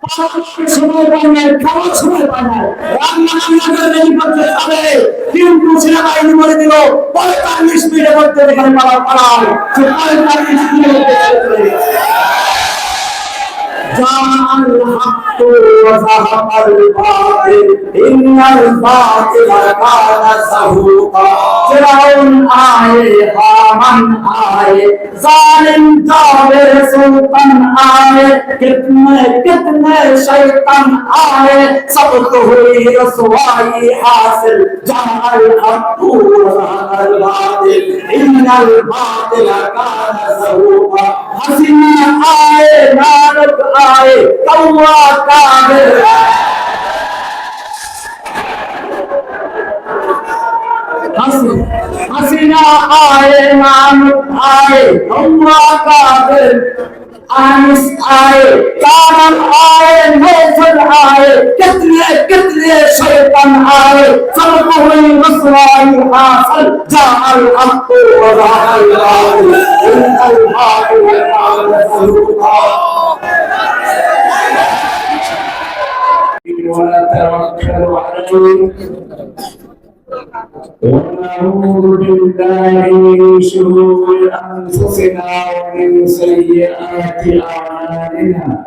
সময় পায় না, খাওয়ার সময় পায় না, রান্না করে রেডি করতে যাবে, কিন্তু সেনাবাহিনী বলে দিল 45 মিনিটের মধ্যে এখানে পালাও, সে 45 মিনিটের মধ্যে جاء الحق وزهق الباطل إن الباطل كان زهوقا فرعون آئے حامان آئے ظالم جابر سلطان آئے کتنے شیطان آئے سب کو ہوئی رسوائی حاصل جاء الحق وزهق الباطل إن الباطل كان زهوقا حسنا آئے नारद आए कौवा काबिर हसीना आए नारद आए कौवा काबिर आनिस आए कारम आए नौफल आए कितने कितने शैतान आए सबको हुई रसवाई हासिल जाअल हक़ व ज़हक़ल बातिल इन्नल बातिल कान ज़हूक़ा ونتوكل عليه ونعوذ بالله من شرور انفسنا ومن سيئات اعمالنا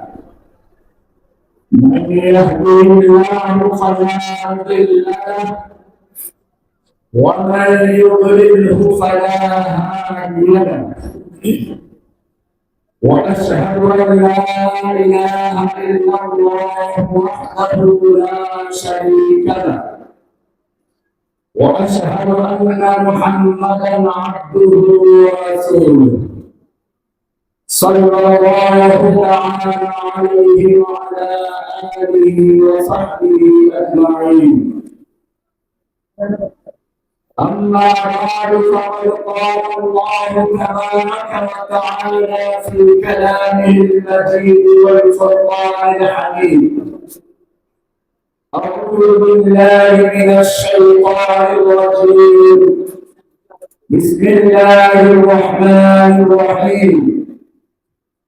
من يهده الله فلا مضل له ومن يضلله فلا هادي له وأشهد أن لا إله إلا الله وحده لا شريك له وأشهد أن محمدا عبده ورسوله صلى الله تعالى عليه وعلى آله وصحبه أجمعين أما بعد فقد قال الله تبارك وتعالى في كلامه المجيد والفرقان الحميد أعوذ بالله من الشيطان الرجيم بسم الله الرحمن الرحيم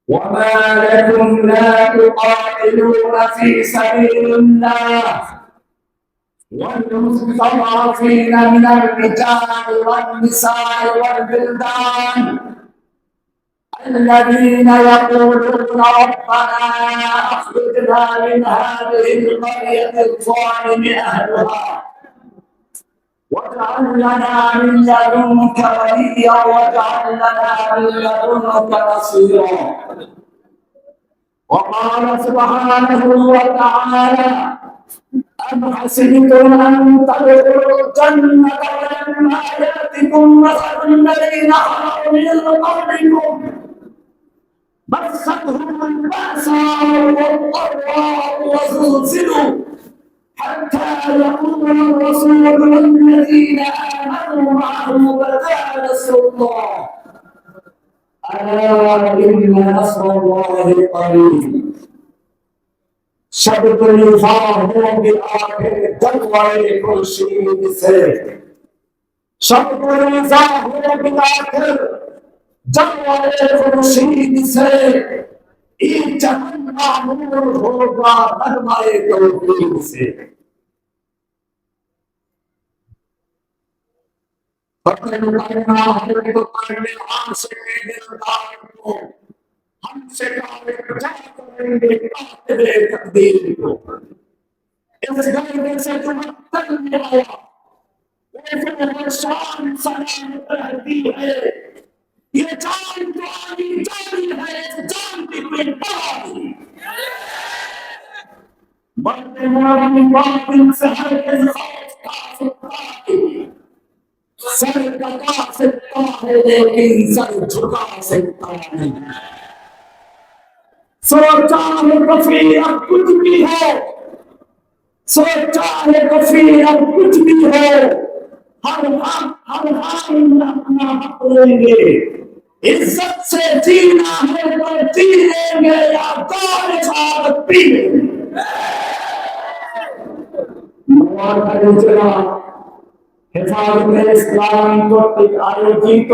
وما لكم لا تقاتلون في سبيل الله والمستضعفين من الرجال والنساء والبلدان الذين يقولون ربنا أخرجنا من هذه القرية الظالم أهلها واجعل لنا من لدنك وليا واجعل لنا من لدنك نصيرا وقال سبحانه وتعالى أم حسبتم أن تدخلوا الجنة ولما يأتكم مثل الذين خلوا من قبلكم مستهم البأساء والضراء وزلزلوا حتى يقول الرسول والذين آمنوا معه متى نصر الله ألا إن نصر الله قريب शब्द निफाहों के आखिर जलवाए खुर्शीद से शब्द निफाहों के आखिर जलवाए खुर्शीद से एक जहां नूर होगा फरमाए तौहीद से पकड़ करना है तो करने आशिक दिलदार को हमसे करेंगे तकदीर को इस गलबे से तुम तक नहीं आया वो शान सलाम रहती है ये जान तो आनी जानी है जान की कोई बात मरने वाली बातिल से हर खौफ का सकता है सर कटा सकता है लेकिन सर झुका सकता नहीं सोचा है कफीर अब कुछ भी हो सोचा है कफीर अब कुछ भी हो हर हाल में अपना हक लेंगे इज्जत से जीना है तो जी लेंगे या कौन शहादत पी लेंगे हिफाजत इस्लाम को आयोजित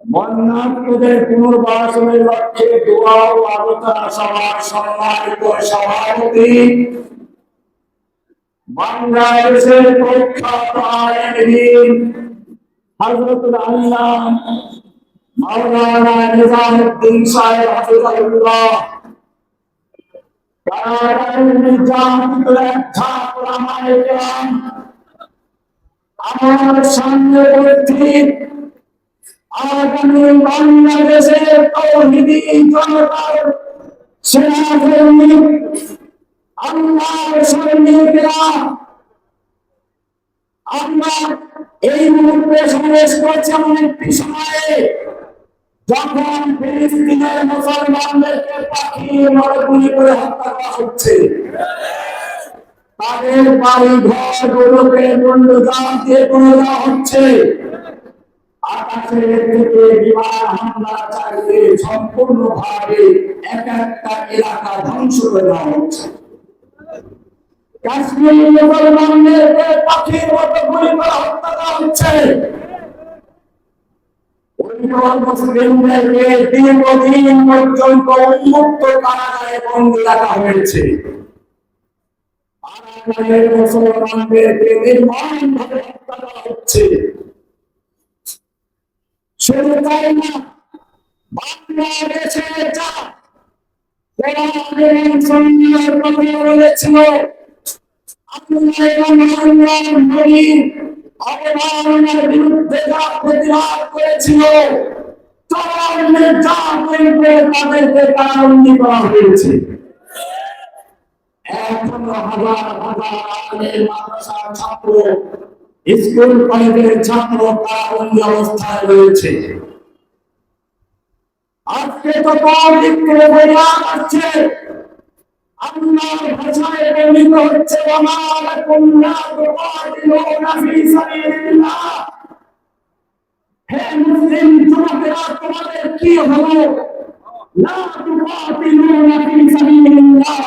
বন্যার্থদের পুনর্বাসনের লক্ষ্যে দোয়া ও আলোচনা সভার সম্মানিত সভাপতি, বাংলাদেশের প্রখ্যাত আইনজীবী হযরতুল আল্লামা মাওলানা নিজামুদ্দিন সাহেব হাফিজাহুল্লাহ, আমার সামনে উপস্থিত আগামী বাংলাদেশের তৌহিদি জনতার সেনাকর্মী, আল্লাহর সৈনিকরা, আমরা এই মুহূর্তে সমাবেশ করছি এমন একটি সময়ে যখন ফিলিস্তিনের মুসলমানদেরকে পাঠিয়ে নরবলি করে হত্যা করা হচ্ছে, তাদের বাড়ি ঘর গুলোকে বন্ধুজাল দিয়ে করে দেওয়া হচ্ছে, আকাশের থেকে বিমান হামলা চালিয়ে সম্পূর্ণভাবে এক একটা এলাকা ধ্বংস করে দেওয়া হচ্ছে। কাশ্মীর মুসলমানদেরকে পাখির মতো গুলি করে হত্যা করা হচ্ছে। মুসলিমদেরকে দীর্ঘদিন পর্যন্ত উন্মুক্ত কারাগারে বন্দী রাখা হয়েছে। মুসলমানদেরকে নির্মমভাবে হত্যা করা হচ্ছে। শুধু তাই না, বাংলাদেশে যা বলেছিল অবমাননার বিরুদ্ধে যা প্রতিবাদ করেছিল, তাদেরকে কারাবন্দী করা হয়েছে। এখনো হাজার হাজার মাদ্রাসার ছাত্র, স্কুল কলেজের ছাত্র কারাবন্দী অবস্থায় রয়েছে। আজকে তো তার দিক থেকে বইয়া আসছে, আল্লাহর ভাষায় বর্ণিত হচ্ছে, হে মুসলিম যুবকেরা, তোমাদের কি হলো? লা তুকাতিলুনা ফি সাবিলিল্লাহ,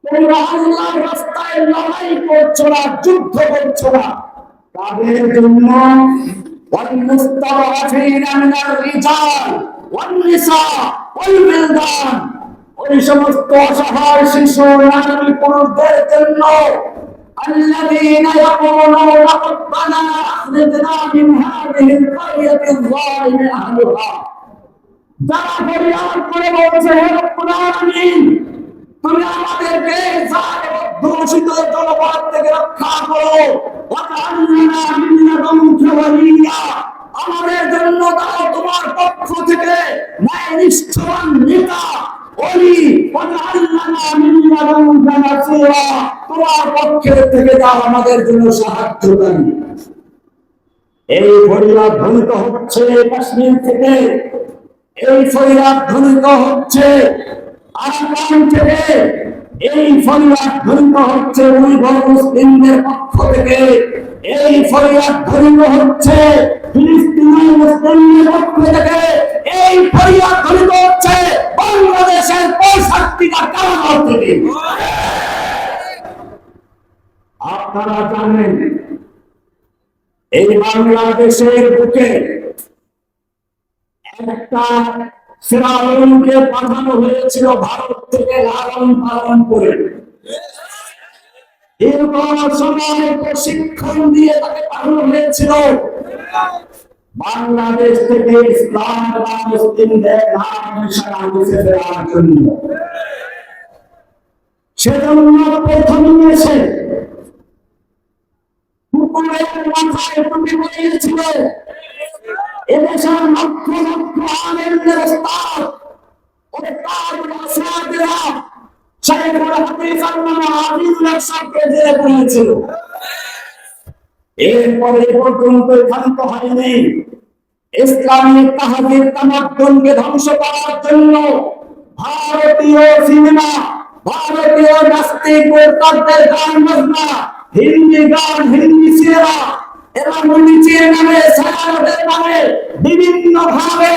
তোমরা আল্লাহর রাস্তায় লড়াই করছো না, যুদ্ধ করছো না। তাদের জন্য ওয়াল-মুস্তাদআফিনা মিনার রিজাল ওয়ান-নিসা ওয়াল-বিলদান, ওই সমস্ত অসহায় শিশু, নারী, পুরুষদের জন্য আল্লাযীনা ইয়াকুলুনা রাব্বানা আখরিজনা মিন হাযিহিল ক্বরিয়াতিল যালিমি আহলুহা, যারা ফরিয়াদ করে বলছে, হে রব্বুল আলামিন, তুমি আমাদেরকে জালিম দূষিত জনপদ থেকে রক্ষা করো, ওয়াজআলনা মিন লাদুনকা ওয়ালিয়্যা, আমাদের জন্য দাও তোমার পক্ষ থেকে ন্যায়নিষ্ঠবান নেতা, ওলি, ওয়াজআলনা মিন লাদুনকা নাসীরা, তোমার পক্ষ থেকে দাও আমাদের জন্য সাহায্যকারী। এই ফরিয়াদ ধ্বনিত হচ্ছে কাশ্মীর থেকে, এই ফরিয়াদ ধ্বনিত হচ্ছে আরাকান থেকে, এই ফরিয়াদ ধ্বনিত হচ্ছে উইঘুর মুসলিমদের পক্ষ থেকে, এই ফরিয়াদ ধ্বনিত হচ্ছে ফিলিস্তিনের মুসলিমদের পক্ষ থেকে, এই ফরিয়াদ ধ্বনিত হচ্ছে বাংলাদেশের 65টা কারাগার থেকে। আপনারা জানেন, এই বাংলাদেশের বুকে একটা ফিরাউনকে পাঠানো হয়েছিল ভারত থেকে লালন পালন করে, দীর্ঘ সময় প্রশিক্ষণ দিয়ে তাকে পাঠানো হয়েছিল বাংলাদেশ থেকে ইসলাম বা মুসলিমদের নাম নিশানা মুছে দেওয়ার জন্য। সেজন্য প্রথমে এসে কুকুরের মাথায় টুপি পরিয়েছিল এদেশের লক্ষ লক্ষ আলেমদের উস্তাদ ও তাজুল আসাদিরা শাইখুল হাদিস আল্লামা আজিজুল সাহেবকে জেলে পুরেছিল। এরপরে পর্যন্ত ক্ষান্ত হয়নি, ইসলামিক তাহজিব তামাদ্দুনকে ধ্বংস করার জন্য ভারতীয় সিনেমা, ভারতীয় নাস্তিক মুরতাদদের গান বাজনা, হিন্দি গান, হিন্দি সিনেমা এবং নিচের নামে, সায়াদের নামে বিভিন্ন ভাবে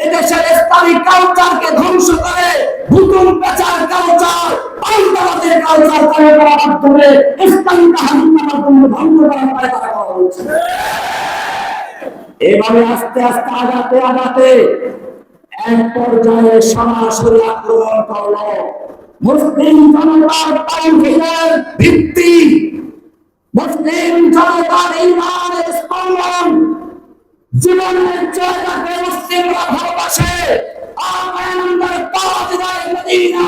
এদেশের ইসলামিক কালচারকে ধ্বংস করে হুকুম পেঁচার কালচার, পাল্টাবাদের কালচার তৈরি করার মাধ্যমে ইসলামিক তাহজিব তামাদ্দুনকে ধ্বংস করার পায়তারা করা হচ্ছে। এভাবে আস্তে আস্তে আগাতে আগাতে এক পর্যায়ে সরাসরি আক্রমণ করলো মুসলিম জনতার তাওহীদের ভিত্তি, মুসলিম জনতার ঈমানের স্পন্দন, জীবনের জায়গাকে মুসলিমরা ভালোবাসে। আমাদের তাজদার মদিনা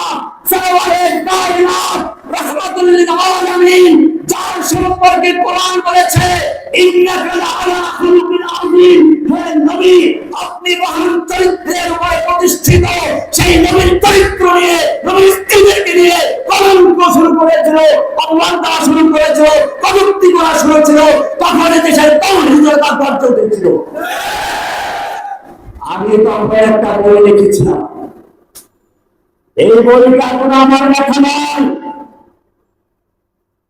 সরওয়ারে কায়নাত রাহমাতুল লিল আলামিন, যার সম্পর্কে কোরআন বলেছে ইন্নাকা লাআলা খুলুকিন আযীম, হে নবী আপনি মহান চরিত্রের উপরে প্রতিষ্ঠিত। সেই নবীর চরিত্র নিয়ে, নবীর স্ত্রীদেরকে নিয়ে কলঙ্ক শুরু করেছিল, অপমান করা শুরু করেছিল, কটূক্তি করা শুরু ছিল। তখন দেশের তাওহীদের তাৎপর্য উঠেছিল। আমি তখন একটা বই লিখেছিলাম, এই বইটা এখন আমার লেখা নয়।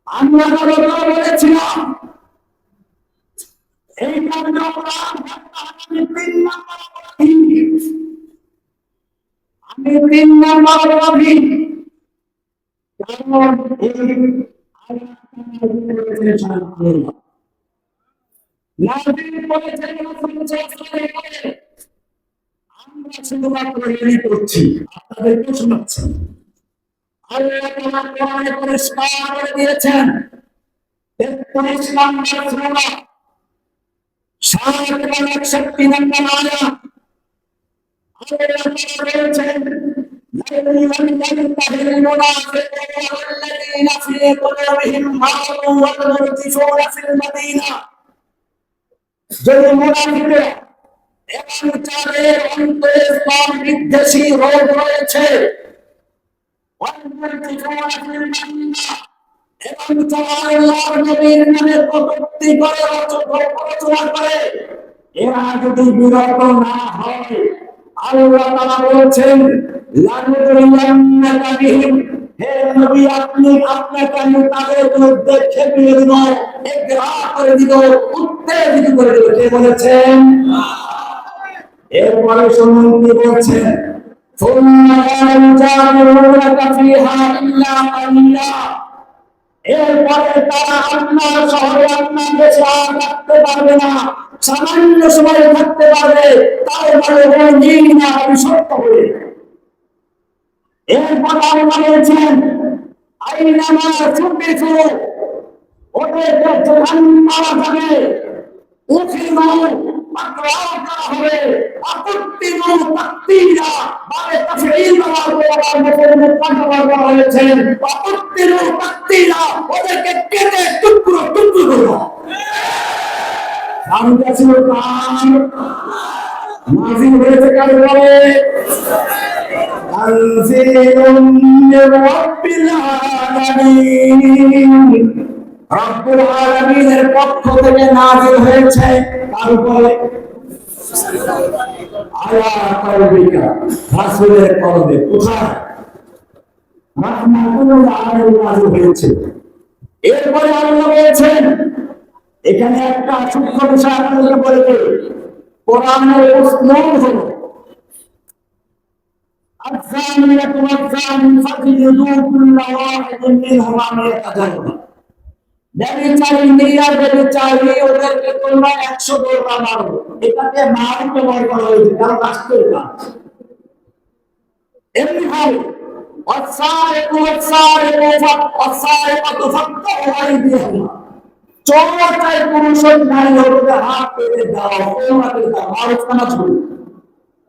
আমি বলেছিলাম এই কার্যক্রম আমি 3 নম্বর অপরাধী। কারণ আমরা শুধুমাত্র এড়িয়ে করছি, আপনাদেরকে শোনাচ্ছি। আল্লাহ তাআলা কোরআনে পরিষ্কার করে দিয়েছেন 43 নম্বর সূরা 60 এবং 61 নম্বর আয়াত। আল্লাহ তাআলা বলেছেন الذين في قلوبهم مرض والمرجفون في المدينة যদি মুনাফিকরা এবং যাদের অন্তরে ইসলাম বিদ্বেষী রোগ রয়েছে এবং যারা আল্লাহর নবীর নামে কটূক্তি করে, রচনা করে, এরা যদি বিরত না হয় আল্লাহ তাআলা বলেছেন লানুরিয়ান্নাকা বিহিম, হে নবী আপনাকে আমি তাদের বিরুদ্ধে খেপিয়ে দিব, ইগরা করে দিব, উত্তেজিত করে দিব। কে বলেছেন? এরপরে শুনুন কি বলছেন, এরপরে তারা আপনার শহরে আপনার দেশে আর থাকতে পারবে না, সামান্য সময় থাকতে পারবে, তার মানে না অভিশপ্ত হবে। এরপর আল্লাহ বলেছেন আইনামা সুবিসু, ওদেরকে যেখানে পাওয়া যাবে উখিনু পাকড়াও করা হবে, আকুতিনু তাকতিরা, মানে তাফঈল ব্যবহার করে আবার মুফাসসার করা হয়েছে, আকুতিনু তাকতিরা, ওদেরকে কেটে টুকরো টুকরো করব। আমি কাছে কান নাযিল হয়েছে কার বলে তানজিলুম মির রাব্বিল আলামিন, রব্বুল আলামিনের পক্ষ থেকে নাযিল হয়েছে তার উপরে আলা কলবিকা, রাসূলের কলবে। কোথায়? রাহমাতুল আলামিন নাযিল হয়েছে। এরপরে আল্লাহ বলেছেন, এখানে একটা সূক্ষ্ম বিষয় আপনাদেরকে বলে দেই, কোরআনের উসলুব হলো আয-যানিয়াতু ওয়ায-যানি ফাজলিদু কুল্লা ওয়াহিদিন মিনহুমা মিআতা জালদা, ব্যভিচারী মেয়ে ব্যভিচারী ওদেরকে তোমরা 100 দৌড়া মারো। এটাকে মারতে বলা হয়েছে, কারণ রাষ্ট্রের কাজ। এমনি হয় ওয়াসারিকু ওয়াসারিকাতু ফাক্তাউ আইদিয়াহুমা, চোর চাই পুরুষ হোক নারী হোক, হাত কেটে দাও, কোমর কেটে দাও, মারুফ কানা ছুড়ি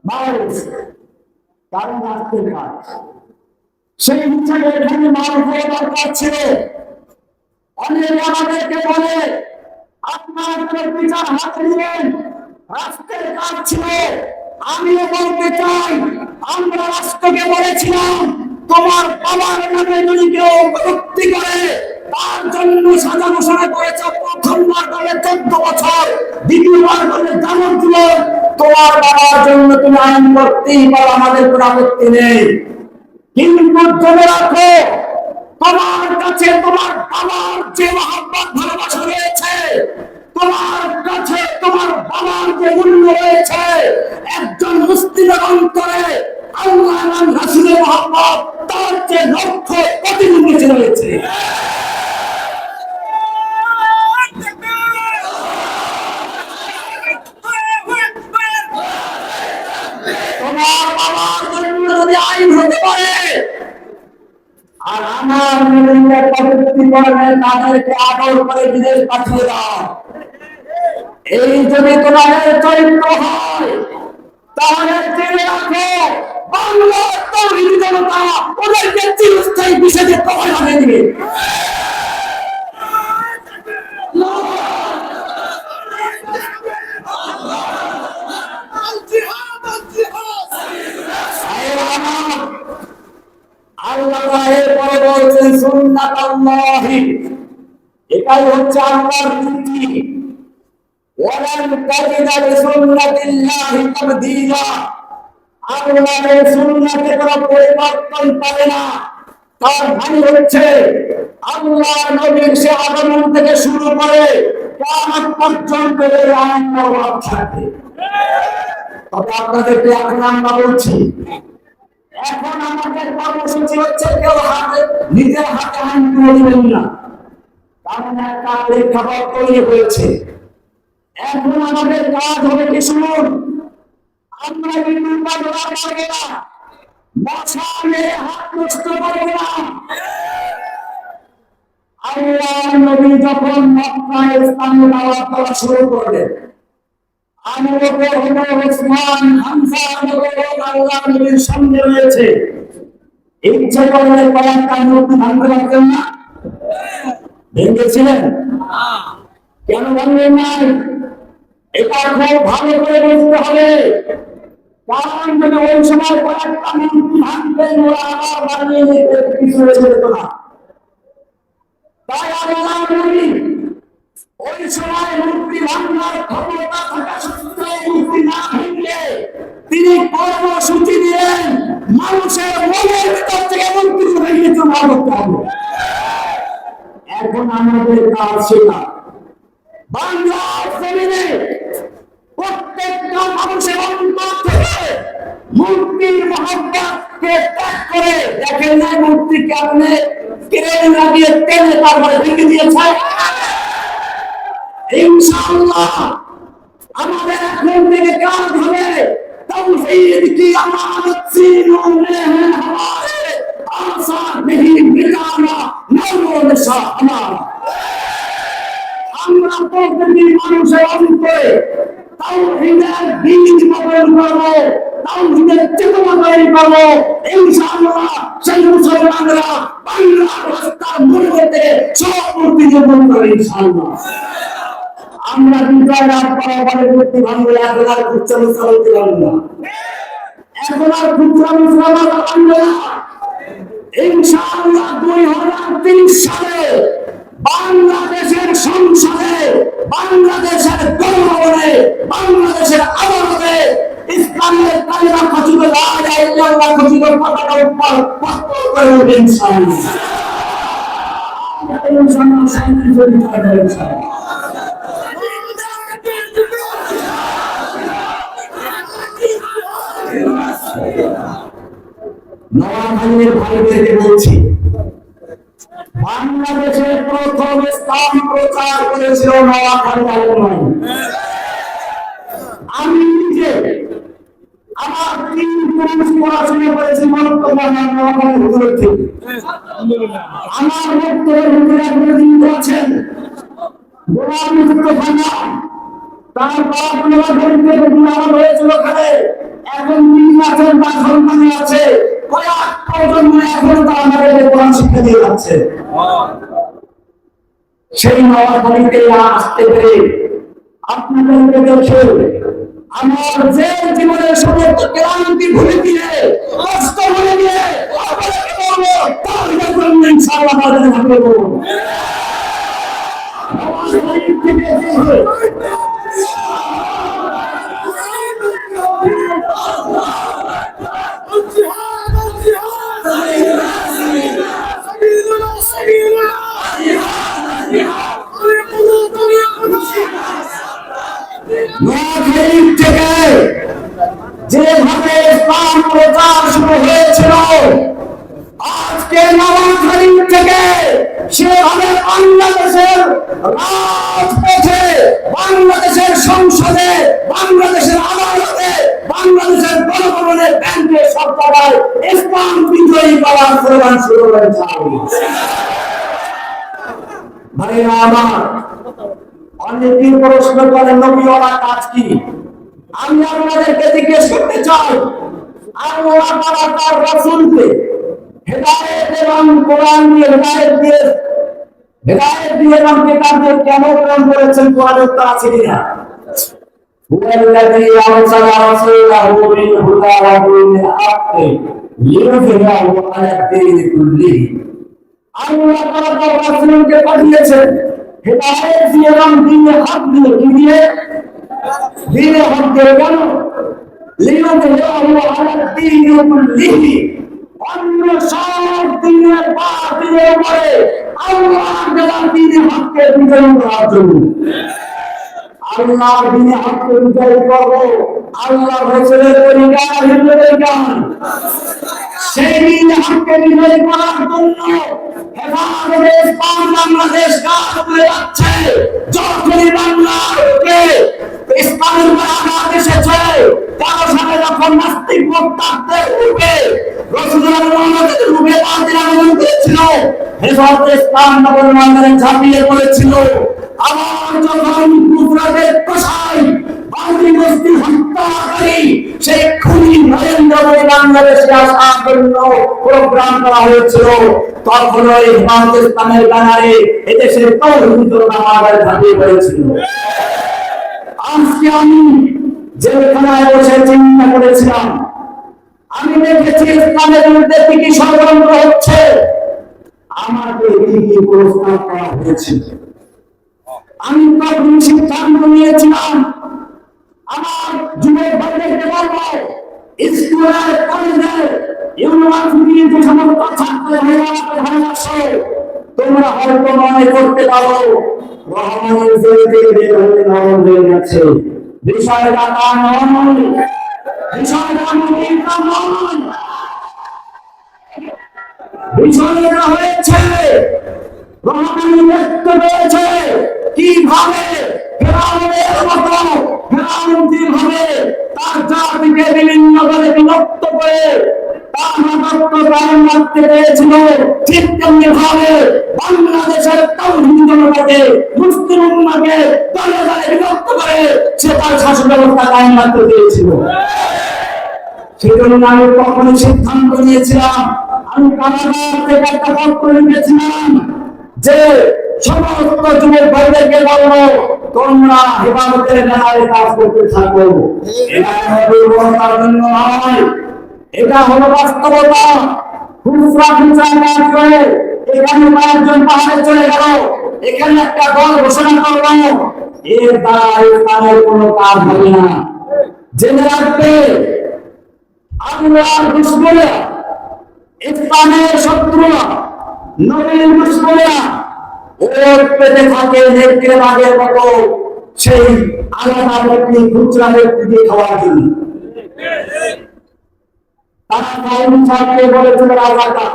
মারুফ, কারণ রাষ্ট্রের কাজ। সেই হিসাবে এখানে মারুফ হওয়া দরকার ছিল। অনেকে আমাদেরকে বলে আপনার বিচার হাতে নিলেন, রাষ্ট্রের কাজ ছিল। আমিও বলতে চাই, আমরা রাষ্ট্রকে বলেছিলাম তোমার বাবার নামে যদি কেউ কটূক্তি করে তার জন্য সাজা ঘোষণা করেছে, প্রথমবার করলে 14 বছর, দ্বিতীয়বার করলে যাবজ্জীবন। তোমার বাবার জন্য তুমি আইন করতেই পারো, আমাদের কোনো আপত্তি নেই। কিন্তু জেনে রাখো, তোমার কাছে তোমার বাবার যে মহব্বত ভালোবাসা রয়েছে, তোমার কাছে তোমার বাবার যে মূল্য রয়েছে, একজন মুসলিমের অন্তরে আল্লাহ এবং রাসূলের মহব্বত তার যে লক্ষ কোটি বেশি রয়েছে। আর আমার নবীকে কটূক্তি করলে তাদেরকে আদর করে বিদেশ পাঠিয়ে দাও। এই যদি তোমাদের চরিত্র হয় তাহলে জেনে রাখো বাংলার তৌহিদি জনতা ওদেরকে চিরস্থায়ী বিষয়ে কবর বানিয়ে দিবে। আল্লাহ এরপরে বলছেন সুন্নাতাল্লাহি, এটাই হচ্ছে আল্লাহর নীতি। ওয়ালান তাজিদা লিসুন্নাতিল্লাহি তাবদীলা, আল্লাহর সুন্নাতে কোনো পরিবর্তন পাবে না। তার মানে হচ্ছে আল্লাহ নবীর সে আগমন থেকে শুরু করে কিয়ামত পর্যন্ত এর আইন প্রভাব থাকবে। তবে আপনাদেরকে এখন আমরা বলছি, এখন আমাদের কর্মসূচি হচ্ছে কেউ নিজের হাতে আইন তুলে দিবেন না, কারণ একটা প্রেক্ষাপট তৈরি হয়েছে। এখন আমাদের কাজ হবে কি শুনুন, আমরা কিন্তু পারবো না, মশালে হাত নষ্ট করবো না। আল্লাহ নবী যখন মক্কায় ইসলামের দাওয়াত দেওয়া শুরু করলেন, আবু বকর, ওমর, ওসমান, হামজা আল্লাহ নবীর সঙ্গে রয়েছে। ইচ্ছে করলে কয়েকটা মূর্তি ভাঙতে পারতেন না? ভেঙেছিলেন? কেন ভাঙলেন না? এটা খুব ভালো করে বুঝতে হবে। কারণ যদি ওই সময় কয়েকটা মূর্তি ভাঙতেন, ওরা আবার বানিয়ে নিতে কিছু হয়ে যেত না। তাই আল্লাহ নবী ওই সময় মূর্তি ভাঙার ক্ষমতা থাকা সত্ত্বেও মূর্তি না ভেঙে তিনি কর্মসূচি দিলেন মানুষের মনের ভিতর থেকে মূর্তি ভেঙে জমা করতে হবে। এখন আমাদের কাজ সেটা, বাংলার জমিনে প্রত্যেকটা মানুষের অন্তর থেকে মূর্তির মহব্বতকে ত্যাগ করে, দেখেন না মূর্তিকে আপনি কেড়ে লাগিয়ে টেনে তারপরে ভেঙে দিয়েছে। ইনশাআল্লাহ আমাদের এখন থেকে কাজ হবে তাওহীদ কি আমানত सीनों में है हमारे, आसान नहीं मिटाना नौरो नशा हमारा। আমরা প্রত্যেকটি মানুষের অন্তরে তাওহীদের বীজ বপন করবো, তাওহীদের চেতনা তৈরি করবো। ইনশাআল্লাহ সেই মুসলমানরা বাংলার রাস্তার মধ্যে থেকে সব মূর্তি নির্মাণ করবে ইনশাআল্লাহ। আমরা বিজয় লাভ করার পরে মূর্তি ভাঙবে, এখন আর খুচরা মুসলা বলতে পারবো না, এখন আর খুচরা মুসলা ভাঙবে না। ইনশাআল্লাহ 2030 সালে বাংলাদেশের সংসদে, বাংলাদেশের গণভবনে, বাংলাদেশের আদালতে ইসলামের কালিমা খচিত লা ইলাহা ইল্লাল্লাহ খচিত পতাকা উত্তোলন করে উঠবে ইনশাআল্লাহ। ইনশাআল্লাহ শান্তি জড়িত হবে ইনশাআল্লাহ। নোয়াখালীর ভাইদেরকে বলছি, বাংলাদেশের প্রথম ইসলাম প্রচার করেছিল নোয়াখালী আলেমরা। আমি নিজে আমার 3 পুরুষ পড়াশোনা করেছি নোয়াখালী হুজুরের থেকে। আমার বক্তব্যের হুজুর একজন জীবিত আছেন, গোলাম মুস্তফা নাম, তার বাপ নোয়াখালী থেকে বিবাহ হয়েছিল ওখানে, এখন তিনি আছেন, তার সন্তান আছে, কয়েক প্রজন্ম এখন তারা আমাদেরকে কোরআন শিক্ষা দিয়ে যাচ্ছে। সেই নোয়াখালীতে আসতে পেরে আপনাদেরকে দেখে আমার যে জীবনের সমস্ত ক্লান্তি ভুলে দিয়ে, কষ্ট ভুলে দিয়ে আপনাদেরকে বলবো তাহলে করবেন ইনশাআল্লাহ। আমাদের ভালো বলবো নোয়াখালী থেকে যেভাবে ইসলাম প্রচার শুরু হয়েছিল, আজকে নোয়াখালী থেকে সেভাবে বাংলাদেশের রাজপথে, বাংলাদেশের সংসদে, বাংলাদেশের আদালতে, বাংলাদেশের গণভবনে, ব্যাংকে, সব জায়গায় ইসলাম বিজয়ী করার প্রমাণ শুরু হয়েছে। ভাইরা আমার, অনেকেই প্রশ্ন করেন নবীওয়ালা কাজ কি? আমি আপনাদেরকে জিজ্ঞেস করতে চাই, আল্লাহ তাআলা তার রাসূলকে হেদায়েত এবং কোরআন দিয়ে হেদায়েত দিয়ে এবং কিতাব দিয়ে কেন প্রেরণ করেছেন? কোরআনের উত্তর আছে কিনা? হুয়াল্লাযী আরসালা রাসূলাহু বিল হুদা ওয়া দিনিল হাক্কি লিইয়ুযহিরাহু আলা দ্দীনি কুল্লিহি। আল্লাহ তাআলা তার রাসূলকে পাঠিয়েছেন হেদায়েত দিয়ে এবং দ্বীনে হক দিয়ে। কি দিয়ে? দ্বীনে হক দিয়ে। কেন? লিইয়ুযহিরাহু আলা দ্দীনি কুল্লিহি, অন্য সব দ্বীনের বাতিলের উপরে আল্লাহর দেওয়া দ্বীনে হককে বিজয়ী করার জন্য। আল্লাহর দ্বীনে হককে বিজয়ী করব, আল্লাহর রাসূলের তরিকা, হিন্দুদের তরিকা, সেই দ্বীনে হককে বিজয়ী করার জন্য হেফাজতে ইসলাম বাংলাদেশ কাজ করে যাচ্ছে। যখনই বাংলাকে ইসলামের আঘাত এসেছে, কারো সাথে যখন নাস্তিক মুরতাদদের রূপে রাসূলুল্লাহ মুহাম্মদের রূপে বাতিল আগমন করেছিল, হেফাজতে ইসলাম নগর ময়দানে ঝাঁপিয়ে পড়েছিল। আবার যখন কুফরাদের কসাই বাঙালি গোষ্ঠী হত্যাকারী সেই খুনি নরেন্দ্র মোদী বাংলাদেশে আসার জন্য প্রোগ্রাম করা হয়েছিল, তখন ওই হেফাজতে ইসলামের ব্যানারে এদেশের তৌহিদ নামাজের ঝাঁপিয়ে পড়েছিল। আজকে আমি জেলখানায় বসে চিন্তা করেছিলাম, আমি দেখেছি ইসলামের বিরুদ্ধে কি কি ষড়যন্ত্র হচ্ছে, আমাকে কি কি প্রস্তাব করা হয়েছে। আমি তখন সিদ্ধান্ত নিয়েছিলাম, আমার যুবক ভাইদেরকে বলবো, স্কুলের, কলেজের, ইউনিভার্সিটির যে সমস্ত ছাত্র ভাইরা আছে, তোমরা হয়তো মনে করতে পারো রহমানের জেল থেকে বের হতে নরম হয়ে গেছে। বিষয়টা তা নয়, বিষয়টা নয়, বিষয়টা হয়েছে রহমান ব্যক্ত হয়েছে কিভাবে ফেরাউনের মতো ফেরাউন কিভাবে তার জাতিকে বিভিন্ন দলে বিভক্ত করে তার রাজত্ব কায়েম রাখতে পেরেছিল, ঠিক তেমনি ভাবে বাংলাদেশের তাওহীদ জনতাকে, মুসলিম উম্মাহকে দলে দলে বিভক্ত করে সে তার শাসন ব্যবস্থা কায়েম রাখতে পেরেছিল। সেজন্য আমি কখনো সিদ্ধান্ত নিয়েছিলাম, আমি কারাগার থেকে একটা পত্র লিখেছিলাম যে সমস্ত যুবক ভাইদেরকে বলবো, তোমরা হেফাজতের ব্যানারে কাজ করতে থাকো। এটা দুর্বলতার জন্য নয়, এটা হলো বাস্তবতা। খুচরা কাজ করে এখানে কয়েকজন পাহাড়ে চলে গেল, এখানে একটা দল ঘোষণা করলো, এর দ্বারা ইসলামের কোনো কাজ হবে না। জেনে রাখবে, আল্লাহর দুশমনেরা, ইসলামের শত্রুরা, নবীর দুশমনেরা ওট পেতে থাকে নেকড়ে বাঘের মতো সেই আলাদা ব্যক্তি, খুচরা ব্যক্তিকে খাওয়ার জন্য। তারা কাউমি সাহেবকে বলেছিল রাজাটা,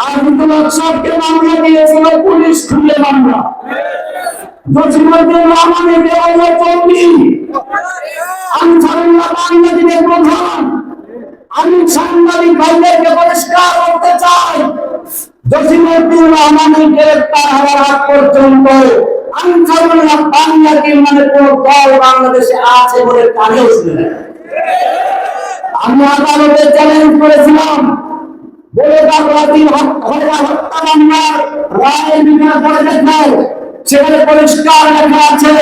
আবদুল্লাহ সাহেবকে মামলা দিয়েছিল পুলিশ খুলে মামলা, জসিমউদ্দিন রহমানকে বলল চৌধুরী, আনসারুল্লাহ বাংলাদেশের প্রধান। আমি সাংবাদিক ভাইদেরকে পরিষ্কার করতে চাই, জসিমউদ্দিন রহমানের গ্রেফতার হওয়ার আগ পর্যন্ত আনসারুল্লাহ বাংলাদেশ মানে কোন দল বাংলাদেশে আছে বলে কানেও শুনে না। আমি আদালতে চ্যালেঞ্জ করেছিলাম, বলে হত্যা মামলার রায় বিচার করে দেখাও, সেখানে পরিষ্কার লেখা আছে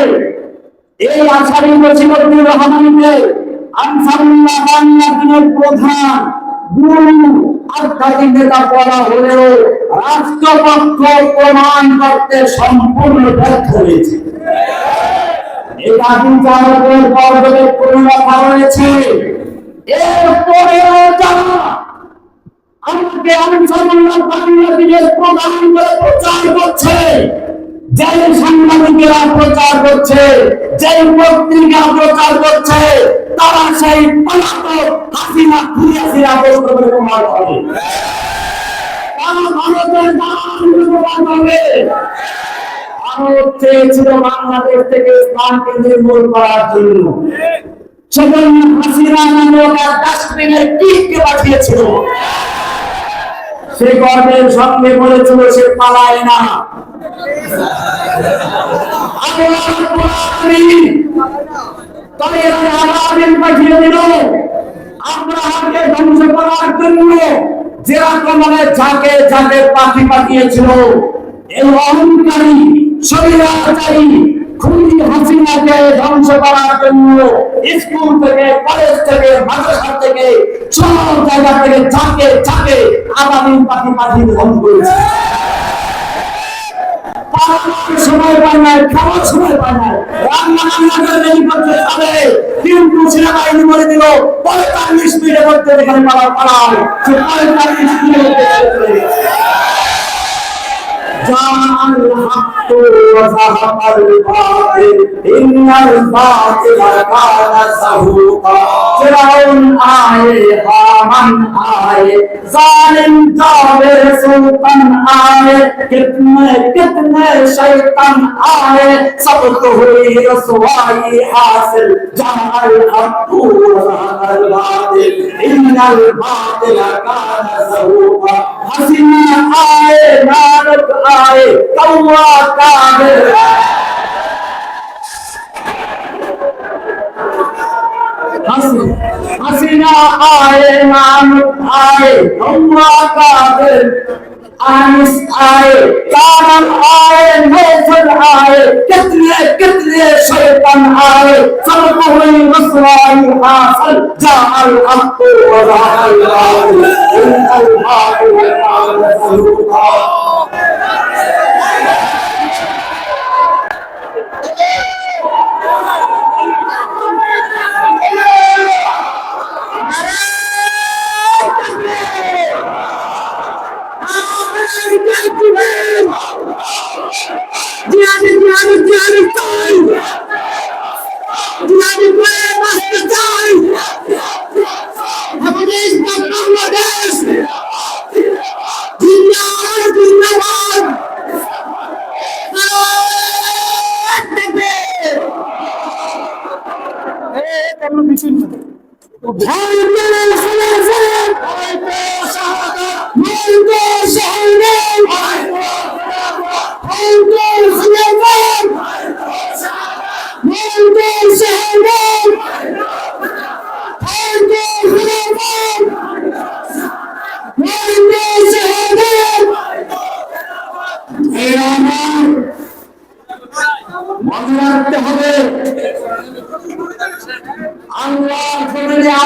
এই আসামি জসিমউদ্দিন রহমানকে আনসারুল্লাহ বাংলাদেশের প্রধান গুরু আধ্যাত্মিক নেতা বলা হলেও রাষ্ট্রপক্ষ প্রমাণ করতে সম্পূর্ণ ব্যর্থ হয়েছে। এটা বিচারকের পর্যবেক্ষণ রাখা হয়েছে। এরপরেও যারা আমাকে আনসারুল্লাহ বাংলাদেশের প্রধান করে প্রচার করছে, যে সাংবাদিকেরা প্রচার করছে, যে পত্রিকা প্রচার করছে, তারা সেই পলাতক হাসিনা খুনিয়াসিরা বলে প্রমাণ করে। ভারতের দান হবে। ভারত চেয়েছিল বাংলাদেশ থেকে ইসলামকে নির্মূল করার জন্য, সেজন্য হাসিনা নামক এক ডাস্টবিনের কিটকে পাঠিয়েছিল। সে গর্বের সঙ্গে বলেছিল সে পালায় না। পাঠিয়ে দিল আব্রাহামকে ধ্বংস করার জন্য, যেরকম যাকে যাকে পাখি পাঠিয়েছিল। এই অহংকারী স্বৈরাচারী খুনি হাসিনাকে ধ্বংস করার জন্য স্কুল থেকে, কলেজ থেকে, মাদ্রাসা থেকে, সব জায়গা থেকে যাকে যাকে আগামী পাখি পাঠিয়ে ধ্বংস করেছে। সময় পায় না, খাওয়ার সময় পায় না, রান্না করে রেডি করতে পারে, কিন্তু সেনাবাহিনী বলে দিল 45 মিনিটের মধ্যে এখানে পালাও। 45 মিনিট جاء الحق وزهق الباطل إن الباطل كان زهوقا فرعون آئے حامان آئے ظالم جابر سلطان آئے کتنے شیطان آئے سب کو ہوئی رسوائی حاصل جاء الحق وزهق الباطل إن الباطل كان زهوقا حسنا آئے नारक आए कौवा काबिर हसीना आए नानक आए कौवा काबिर आनिस आए कामल आए नौफल आए कितने कितने शैतान आए सबको हुई रसवाई हासिल जाअल हक़ व ज़हक़ल बातिल इन्नल बातिल कान ज़हूक़ा।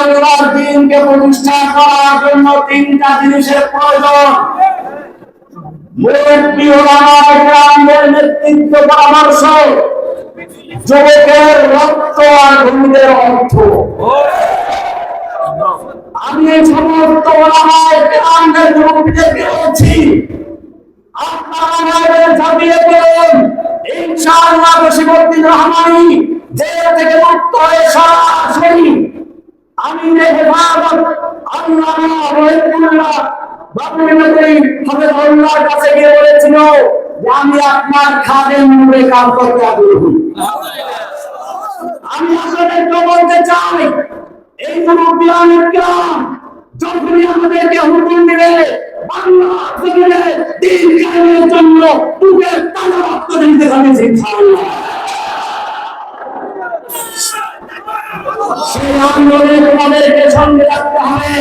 আল্লাহর দ্বীনকে প্রতিষ্ঠা করার জন্য তিনটা জিনিসের প্রয়োজন। মুরব্বী ওলামা ইকরামদের নেতৃত্ব, পরামর্শ, যুবকের রক্ত আর ভূমিদের অর্থ। আমি এই সমস্ত ওলামা ইকরামদের যুবকদেরকে বলছি, আপনারা আমাদের ঝাঁপিয়ে পড়ুন। ইনশাআল্লাহ বশিরউদ্দিন রহমানী জেল থেকে মুক্ত হয়ে সরাসরি আমিনের হেফাজত আল্লামা রহিমুল্লাহ বাবুল নবী হাফেজাহুল্লাহর কাছে গিয়ে বলেছিল যে আমি আপনার খাদেম রূপে কাজ করতে আগ্রহী। আমি আপনাদেরকে বলতে চাই, এই মুরব্বিয়ানের কিরাম যখনই আমাদেরকে হুকুম দিবে বাংলা থেকে দিন কায়েমের জন্য বুকের তাজা রক্ত দিতে হবে ইনশাআল্লাহ। সেই আন্দোলনে তোমাদেরকে সঙ্গে রাখতে হবে।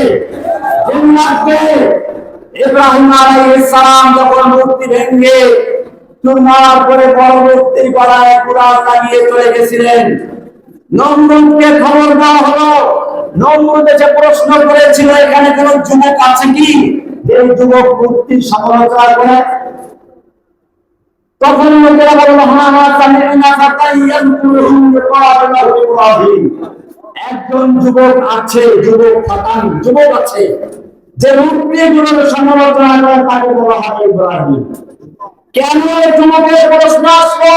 ইব্রাহিম আলাইহিস সালাম যখন মূর্তি ভেঙে চুরমার করে পরবর্তী গড়ায় কুড়াল লাগিয়ে চলে গেছিলেন, নমরুদকে খবর দেওয়া হলো। নমরুদ এসে প্রশ্ন করেছিল এখানে কোন যুবক আছে কি যে যুবক মূর্তির সমালোচনা করে? তখন লোকেরা বলল হ্যাঁ হ্যাঁ সামিনা ফাতাইয়ানকুলুম বিকালাহু ইব্রাহিম, একজন যুবক আছে, যুবক ফাতান যুবক আছে যে মূর্তিগুলোর সমালোচনা করে, তাকে বলা হয় ইব্রাহিম। কেন যুবকের প্রশ্ন আসলো?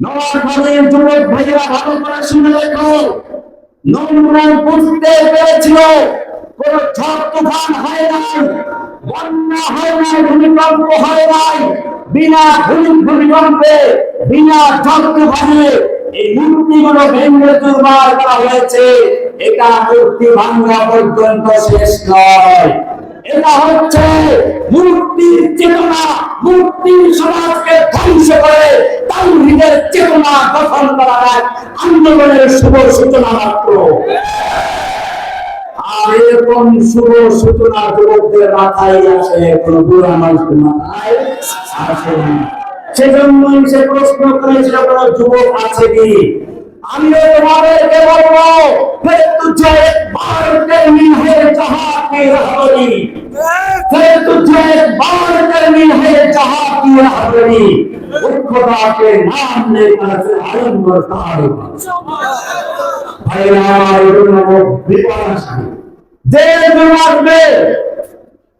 নোয়াখালীর যুবক ভাইরা ভালো করে শুনে রেখো, নমরুদ বুঝতে পেরেছিল কোন ঝড় তুফান হয় নাই, বন্যা হয় নাই, ভূমিকম্প হয় নাই, বিনা ভূমিকম্পে বিনা যন্ত্রভাবে এই মূর্তিগুলো ভেঙে চুরমার করা হয়েছে। এটা মূর্তি ভাঙা পর্যন্ত শেষ নয়। এটা হচ্ছে মূর্তির চেতনা, মূর্তির সমাজকে ধ্বংস করে তাওহীদের চেতনা গঠন করার এক আন্দোলনের শুভ সূচনা মাত্র। আর এরকম শুভ সূচনা যুবকদের মাথায় আসে, কোন বুড়া মানুষের মাথায় আসে না। সেজন্যই সে প্রশ্ন করেছিল কোন যুবক আছে কি। আমিও তোমাদেরকে বলবো, फिर तुझे एक बार करनी है जहां की रहबरी, फिर तुझे एक बार करनी है जहां की रहबरी, उस खुदा के नाम लेकर से आलम बरसार। भाई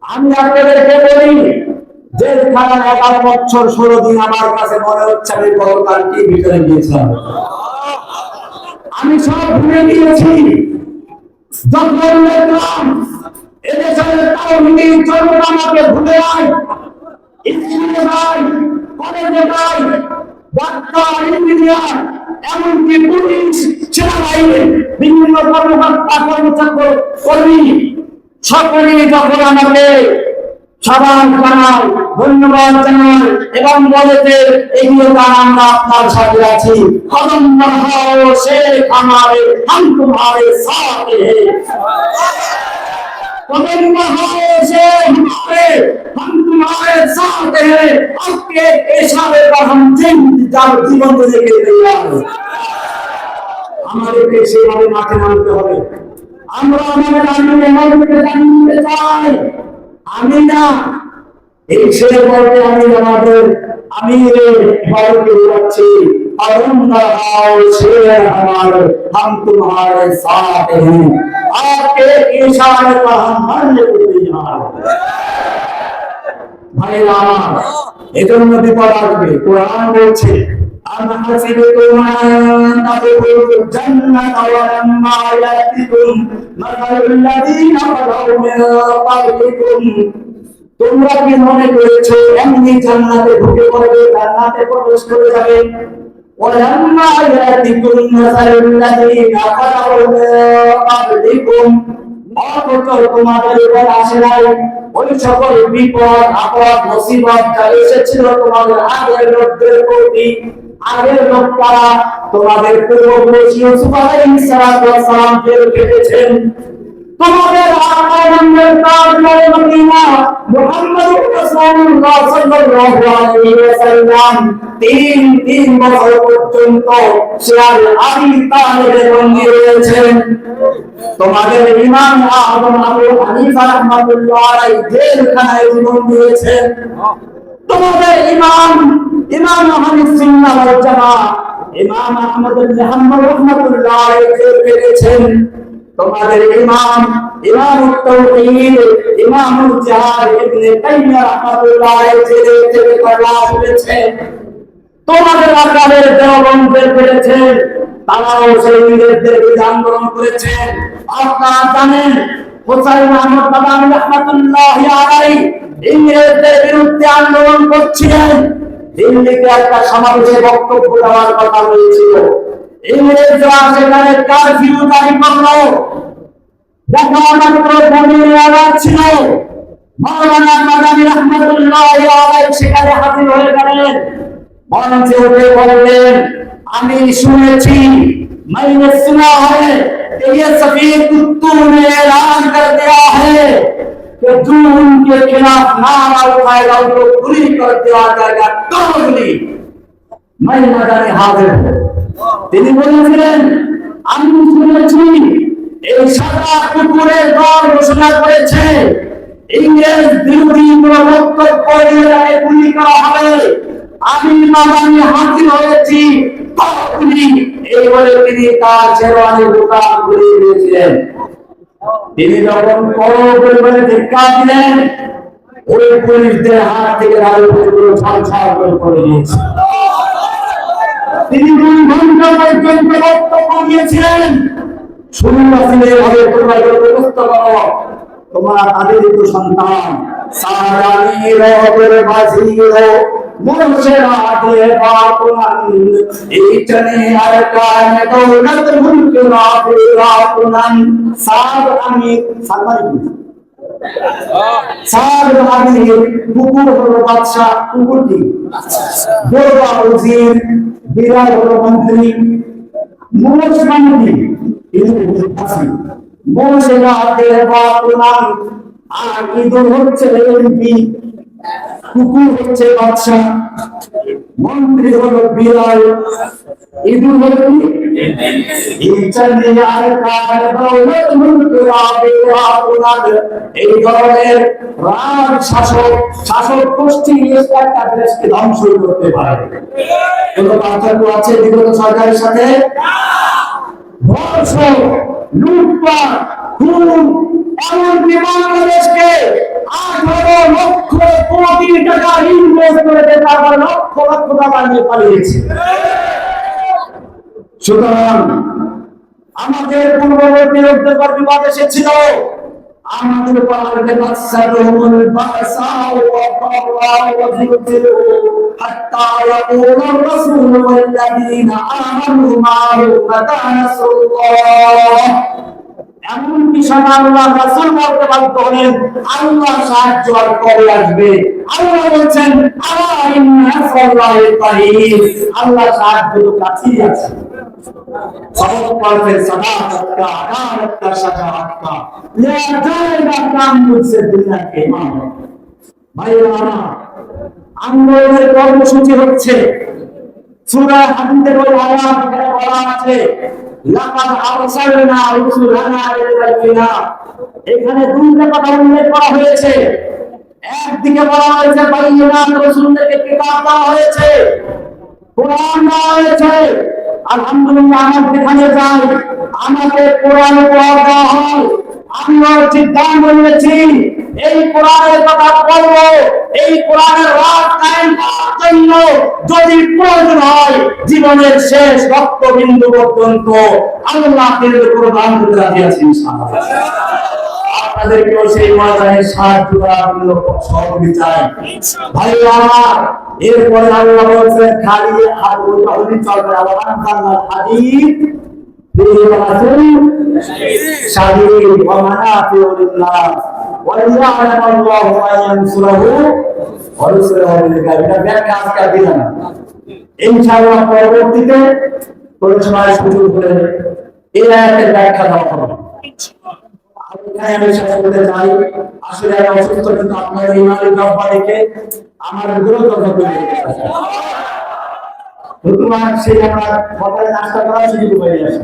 আমি আপনাদেরকে বলি, জেলখানা 11 বছর 16 দিন আমার কাছে মনে হচ্ছে আমি গতকাল কি ভিতরে গিয়েছিলাম। আমি সব ভুলে গিয়েছি। যখন দেখলাম এদেশের তাওহীদি জনতা আমাকে ভুলে যায়, স্কুলে যায়, কলেজে যায়, ডাক্তার, ইঞ্জিনিয়ার, এমনকি পুলিশ, সেনাবাহিনী, বিভিন্ন কর্মকর্তা কর্মী সকলেই যখন আমাকে সাবান জানায়, ধন্যবাদ জানায় এবং বলে যে এগিয়ে যান, আমরা আপনার সাথে আছি, কদম बढ़ाओ शेख हमारे, हम तुम्हारे साथ हैं, कदम बढ़ाओ शेख हमारे, हम तुम्हारे साथ हैं, आपके इशारे पर हम জীবন দিতে তৈরি। আমাদেরকে সেভাবে মাঠে নামতে হবে। আমরা আমাদের আন্দোলনকে জানিয়ে চাই। আমি না এই ছেলে বলতে আমি আমাদের আমি ভারতে যাচ্ছি, हम तुम्हारे साथ हैं, आपके इशारे पर हम मरने को तैयार हैं। ভাই আমার এজন্য বিপদ আসবে। কোরআন বলছে أم حسبتم أن تدخلوا الجنة ولما يأتكم مثل الذين خلوا من قبلكم, তোমরা কি মনে করেছো এমনি জান্নাতে ঢুকে পড়বে, জান্নাতে প্রবেশ করে যাবে? ولما يأتكم مثل الذين خلوا من قبلكم, অথচ তোমাদের উপর আসে নাই ওই সকল বিপদ আপদ মুসিবত যা এসেছিল তোমাদের আগের লোকদের প্রতি। আগের লোকেরা তোমাদের পূর্বপুরুষ ইউসুফ আলাইহিস সালাম জেল কেটেছেন, তোমাদের আকারণের কারণে মদিনা মুহাম্মদুর রাসূলুল্লাহ সাল্লাল্লাহু আলাইহি ওয়াসাল্লাম 3 বছর পর্যন্ত সিরাজ আবি তালেবে বন্দী রয়েছেন। তোমাদের ইমাম আযম আবু হানিফা রাহমাতুল্লাহ আলাইহি জেলখানায় জীবন দিয়েছেন। তোমাদের ইমাম আহলুস সুন্নাহ ওয়াল জামাআহ ইমাম আহমদ ইবনে হাম্বল রাহমাতুল্লাহ আলাইহি জেল কেটেছেন। তোমাদের ইমাম তাওহীদ ইমামুল জিহাদ ইবনে তাইমিয়া রাহমাতুল্লাহ আলাইহি জেলে থেকে কলাম করেছেন। তোমাদের আকারের দেওবন্দের করেছেন, তারাও সেই ইংরেজদের বিরুদ্ধে আন্দোলন করেছেন। আপনারা জানেন হুসাইন আহমদ বাদামি রাহমাতুল্লাহ আলাইহি ইংরেজদের বিরুদ্ধে আন্দোলন করছিলেন। দিল্লিতে একটা সমাবেশে বক্তব্য দেওয়ার কথা হয়েছিল, ইংরেজরা সেখানে কারফিউ জারি করলো। দেখা মাত্র বনের আওয়াজ ছিল, মাওলানা বাদামি রাহমাতুল্লাহ আলাইহি সেখানে হাজির হয়ে গেলেন। মঞ্চে উঠে বললেন, আমি শুনেছি, मैंने सुना है कि ये सफीर कुत्तों ने ऐलान कर दिया है कि जो उनके खिलाफ नारा उठाएगा उनको गुली कर दिया जाएगा, गोली। मैं मैदाने हाजिर हूं। তিনি বলেছিলেন, আমি শুনেছি এই সাদা কুকুরের দল ঘোষণা করেছে ইংরেজ বিরোধী কোন বক্তব্য দিলে গুলি করা হবে। আমি মাদানি হাজির হয়েছি, এই বলে তিনি তার শেরওয়ানির বোতাম খুলে দিয়েছিলেন। তিনি যখন পরিবারে ধিক্কার দিলেন, ওই পুলিশদের হাত থেকে রাজনীতিগুলো ছাড়ছাড় করে দিয়েছে। তিনি 2 ঘন্টা পর্যন্ত বক্তব্য দিয়েছিলেন। শুরু আসলে এভাবে তোমরা ব্যবস্থা করো, তোমরা তাদেরই তো সন্তান, सारानी रोबर बाजीरो मुर्शदादे बापुनन इतने अरकान दौलत मुल्क रापुनन सार अमीर सलमान सार अमीर कुकुर हलो बादशाह कुकुर की बोलवा वजीर बिरार हलो मंत्री मोश मंत्री इधर फांसी मुर्शदादे बापुनन আর ইঁদুর হচ্ছে এমপি, কুকুর হচ্ছে বাদশা, মন্ত্রী হলো বিড়াল, ইঁদুর হলো এই ধরনের রাজ শাসক শাসক গোষ্ঠী একটা দেশকে ধ্বংস করতে পারে। কোনো পার্থক্য আছে বিগত সরকারের সাথে? ধর্ষণ, লুটপাট, খুন, এমনকি বাংলাদেশকে 18 লক্ষ কোটি টাকা ইনভেস্ট করে তারপর লক্ষ লক্ষ টাকা নিয়ে পালিয়েছে। সুতরাং আমাদের পূর্ববর্তী লোকদের বিবাদ এসেছিল, আমাদের পাহাড়ে বাদশাহুল বাসা ওয়া তাওয়া ওয়া যিলজিলু হাত্তা ইয়াকুল রাসূল ওয়াল্লাযীনা আমানু মা'হু মাতা নাসরুল্লাহ। এমনকি আল্লাহ রাসূল বলতে বাধ্য হলেন আল্লাহ সাহায্য আর কবে আসবে। আল্লাহ বলছেন আলা ইন্না নাসরাল্লাহি করিব, আল্লাহ সাহায্য তো কাছেই আছে। सबक पढ़ते सदाकत का, अदालत का, शजाअत का ले जाएगा काम मुझसे दुनिया के इमाम। ভাইরা আন্দোলনের কর্মসূচি হচ্ছে সূরা হাদীদের ওই আয়াত এখানে বলা আছে লাকাদ আরসালনা রুসুলানা বিল-বায়িনা। এখানে দুইটা কথা উল্লেখ করা হয়েছে। একদিকে বলা হয়েছে বাইয়িনাত, রাসূলদেরকে কিতাব দেওয়া হয়েছে, কোরআন দেওয়া হয়েছে। আলহামদুলিল্লাহ আমরা যেখানে যাই আমাকে কোরআন পড়া দেওয়া হয়, আমরা সিদ্ধান্ত নিয়েছি এই কোরআনের কথা বলবো, এই কোরআনের রাত কায়েম করার জন্য যদি প্রয়োজন হয় জীবনের শেষ রক্তবিন্দু পর্যন্ত আল্লাহ দিনের কোরআন দিতে রাজি আছি ইনশাআল্লাহ। আপনাদেরকেও সেই ময়দানে সাহায্য করার জন্য সহযোগিতা চাই ভাইরা আমার। এরপরে আল্লাহ বলেন খালি হাত হলি চলবে, আল্লাহ আল্লাহ হাদিদ বিরাসুল শাহীদ ওয়া মানাফিউ লিল্লাহ ওয়া ইয়ালামু আল্লাহু মান ইয়ানসুরহু ওয়া রাসূলুহু বিল গায়ব। এটা ব্যাখ্যা আজকে দিলাম, ইনশাআল্লাহ পরবর্তীতে কোন সময় সুযোগ হলে এই আয়াতের ব্যাখ্যা দেওয়া হবে। আমি শেষ করতে চাই, আসলে আমি অসুস্থ কিন্তু আপনার ইমানের জব্বা দেখে আমার বিরোধ করে সেই আমরা সকালে নাস্তা করার সুযোগ পেয়ে আসে।